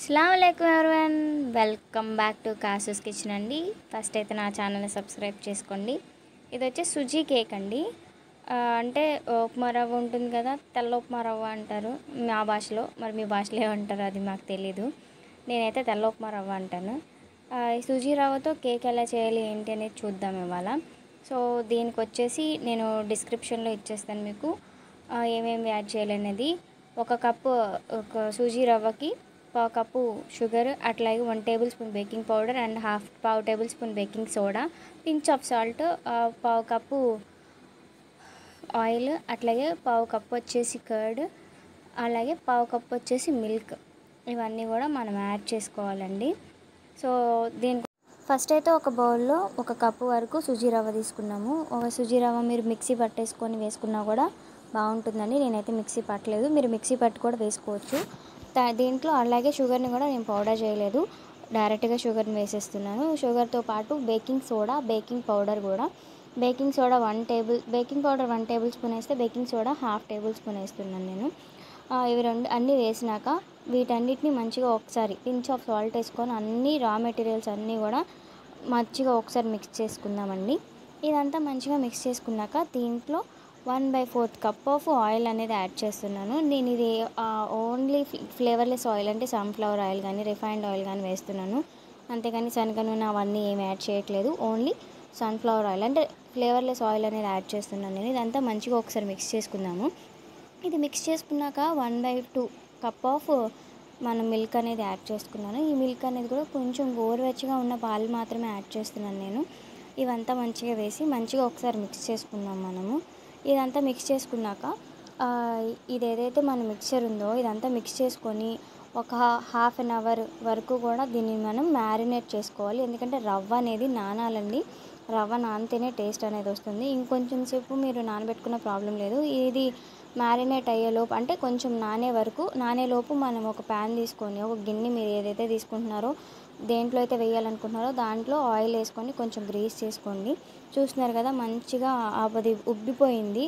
అస్సలాముఅలైకుం everyone, welcome back to Kasus kitchen అండి. First అయితే నా ఛానల్ని సబ్స్క్రైబ్ చేసుకోండి. ఇది వచ్చి సుజీ కేక్ అండి. అంటే ఉప్మా రవ్వ ఉంటుంది కదా, తెల్ల ఉప్మా రవ్వ అంటారు మా భాషలో. మరి మీ భాషలో ఏమంటారు అది మాకు తెలీదు. నేనైతే తెల్ల ఉప్మా రవ్వ అంటాను. ఈ సుజీ రవ్వతో కేక్ ఎలా చేయాలి ఏంటి అనేది చూద్దాం ఇవాళ. సో దీనికి వచ్చేసి నేను డిస్క్రిప్షన్లో ఇచ్చేస్తాను మీకు ఏమేమి యాడ్ చేయాలి అనేది. ఒక కప్పు సూజీ రవ్వకి పావు కప్పు షుగర్, అట్లాగే 1 table spoon baking powder and పావు table spoon baking soda, pinch of salt, పావు కప్పు ఆయిల్, అట్లాగే పావు కప్పు వచ్చేసి కర్డ్, అలాగే పావు కప్పు వచ్చేసి మిల్క్. ఇవన్నీ కూడా మనం యాడ్ చేసుకోవాలండి. సో దీనికి ఫస్ట్ అయితే ఒక బౌల్లో ఒక కప్పు వరకు సుజీ రవ్వ తీసుకున్నాము. ఒక సుజీ రవ్వ మీరు మిక్సీ పట్టేసుకొని వేసుకున్నా కూడా బాగుంటుందండి. నేనైతే మిక్సీ పట్టలేదు, మీరు మిక్సీ పట్టి కూడా వేసుకోవచ్చు. దీంట్లో అలాగే షుగర్ని కూడా నేను పౌడర్ చేయలేదు, డైరెక్ట్గా షుగర్ని వేసేస్తున్నాను. షుగర్తో పాటు బేకింగ్ సోడా, బేకింగ్ పౌడర్ కూడా. బేకింగ్ పౌడర్ 1 టేబుల్ స్పూన్ వేస్తే బేకింగ్ సోడా 1/2 టేబుల్ స్పూన్ వేస్తున్నాను నేను. ఇవి రెండు అన్నీ వేసినాక వీటన్నిటిని మంచిగా ఒకసారి పించ్ ఆఫ్ సాల్ట్ వేసుకొని అన్ని రా మెటీరియల్స్ అన్నీ కూడా మంచిగా ఒకసారి మిక్స్ చేసుకుందామండి. ఇదంతా మంచిగా మిక్స్ చేసుకున్నాక దీంట్లో 1/4 కప్ ఆఫ్ ఆయిల్ అనేది యాడ్ చేస్తున్నాను. నేను ఇది ఓన్లీ ఫ్లేవర్లెస్ ఆయిల్ అంటే సన్ఫ్లవర్ ఆయిల్ కానీ రిఫైన్డ్ ఆయిల్ కానీ వేస్తున్నాను. అంతేగాని శనగ నూనె అవన్నీ ఏమి యాడ్ చేయట్లేదు. ఓన్లీ సన్ఫ్లవర్ ఆయిల్ అంటే ఫ్లేవర్లెస్ ఆయిల్ అనేది యాడ్ చేస్తున్నాను నేను. ఇదంతా మంచిగా ఒకసారి మిక్స్ చేసుకుందాము. ఇది మిక్స్ చేసుకున్నాక 1/2 కప్ ఆఫ్ మనం మిల్క్ అనేది యాడ్ చేసుకున్నాను. ఈ మిల్క్ అనేది కూడా కొంచెం గోరువెచ్చగా ఉన్న పాలు మాత్రమే యాడ్ చేస్తున్నాను నేను. ఇవంతా మంచిగా వేసి మంచిగా ఒకసారి మిక్స్ చేసుకుందాం మనము. ఇదంతా మిక్స్ చేసుకున్నాక ఇది ఏదైతే మన మిక్చర్ ఉందో ఇదంతా మిక్స్ చేసుకొని ఒక హాఫ్ అన్ అవర్ వరకు కూడా దీన్ని మనం మ్యారినేట్ చేసుకోవాలి. ఎందుకంటే రవ్వ అనేది నానాలండి. రవ్వ నానితేనే టేస్ట్ అనేది వస్తుంది. ఇంకొంచెం సేపు మీరు నానబెట్టుకున్న ప్రాబ్లం లేదు. ఇది మ్యారినేట్ అయ్యేలోపు అంటే కొంచెం నానేలోపు మనం ఒక ప్యాన్ తీసుకొని ఒక గిన్నె మీరు ఏదైతే తీసుకుంటున్నారో దేంట్లో అయితే వేయాలనుకుంటున్నారో దాంట్లో ఆయిల్ వేసుకొని కొంచెం గ్రీస్ చేసుకోండి. చూస్తున్నారు కదా మంచిగా అది ఉబ్బిపోయింది.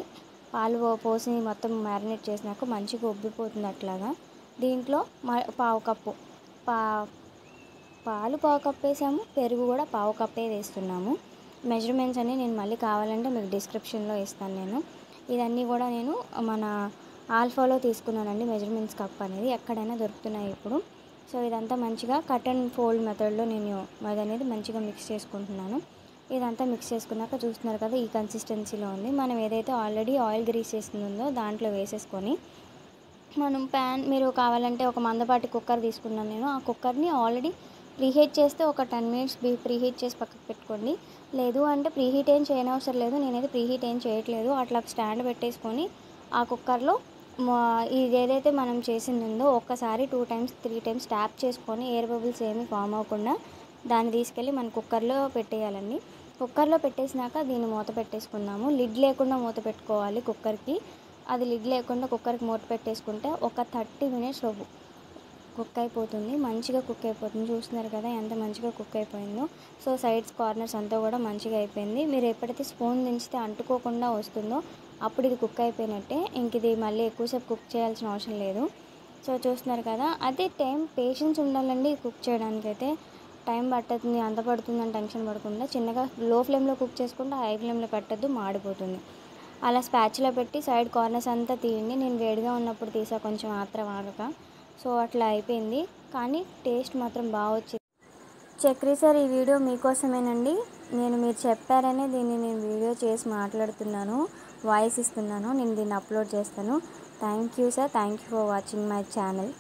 పాలు పోసి మొత్తం మ్యారినేట్ చేసినాక మంచిగా ఉబ్బిపోతుంది. అట్లాగా దీంట్లో పావు కప్పు పాలు పావు కప్పు వేసాము, పెరుగు కూడా పావు కప్పే వేస్తున్నాము. మెజర్మెంట్స్ అన్నీ నేను మళ్ళీ కావాలంటే మీకు డిస్క్రిప్షన్లో ఇస్తాను నేను. ఇదన్నీ కూడా నేను మన ఆల్ఫాలో తీసుకున్నానండి మెజర్మెంట్స్ కప్ అనేది, ఎక్కడైనా దొరుకుతున్నాయి ఇప్పుడు. సో ఇదంతా మంచిగా కట్ అండ్ ఫోల్డ్ మెథడ్లో నేను అనేది మంచిగా మిక్స్ చేసుకుంటున్నాను. ఇదంతా మిక్స్ చేసుకున్నాక చూస్తున్నారు కదా ఈ కన్సిస్టెన్సీలో ఉంది. మనం ఏదైతే ఆల్రెడీ ఆయిల్ గ్రీస్ చేసిందో దాంట్లో వేసేసుకొని మనం మీరు కావాలంటే ఒక మందపాటి కుక్కర్ తీసుకున్నాను నేను. ఆ కుక్కర్ని ఆల్రెడీ ప్రీహీట్ చేస్తే ఒక 10 మినిట్స్ ప్రీహీట్ చేసి పక్కకు పెట్టుకోండి. లేదు అంటే ప్రీహీట్ ఏం చేయనవసరం లేదు. నేనైతే ప్రీహీట్ ఏం చేయట్లేదు. అట్లా స్టాండ్ పెట్టేసుకొని ఆ కుక్కర్లో ఇది ఏదైతే మనం చేసింది ఉందో ఒక్కసారి 2 టైమ్స్ 3 టైమ్స్ ట్యాప్ చేసుకొని ఎయిర్ బబుల్స్ ఏమీ ఫామ్ అవ్వకుండా దాన్ని తీసుకెళ్ళి మన కుక్కర్లో పెట్టేయాలండి. కుక్కర్లో పెట్టేసినాక దీన్ని మూత పెట్టేసుకుందాము. లిడ్ లేకుండా మూత పెట్టుకోవాలి కుక్కర్కి. అది లిడ్ లేకుండా కుక్కర్కి మూత పెట్టేసుకుంటే ఒక 30 మినిట్స్ కుక్ అయిపోతుంది. మంచిగా కుక్ అయిపోతుంది. చూస్తున్నారు కదా ఎంత మంచిగా కుక్ అయిపోయిందో. సో సైడ్స్ కార్నర్స్ అంతా కూడా మంచిగా అయిపోయింది. మీరు ఎప్పుడైతే స్పూన్ దించితే అంటుకోకుండా వస్తుందో అప్పుడు ఇది కుక్ అయిపోయినట్టే. ఇంక ఇది మళ్ళీ ఎక్కువసేపు కుక్ చేయాల్సిన అవసరం లేదు. సో చూస్తున్నారు కదా, అదే పేషెన్స్ ఉండాలండి కుక్ చేయడానికి. అయితే టైం పడుతుంది, అంత పడుతుందని టెన్షన్ పడకుండా చిన్నగా లో ఫ్లేమ్లో కుక్ చేసుకుంటే హై ఫ్లేమ్లో పెట్టద్దు, మాడిపోతుంది. అలా స్పాచ్లో పెట్టి సైడ్ కార్నర్స్ అంతా తీయండి. నేను వేడిగా ఉన్నప్పుడు తీసా కొంచెం ఆత్రం ఆగక. సో అట్లా అయిపోయింది, కానీ టేస్ట్ మాత్రం బాగా వచ్చింది. చక్రి సార్, ఈ వీడియో మీకోసమేనండి. మీరు చెప్పారనే దీన్ని నేను వీడియో చేసి మాట్లాడుతున్నాను, వాయిస్ ఇస్తున్నాను. నేను దీన్ని అప్లోడ్ చేస్తాను. Thank you sir, thank you for watching my channel.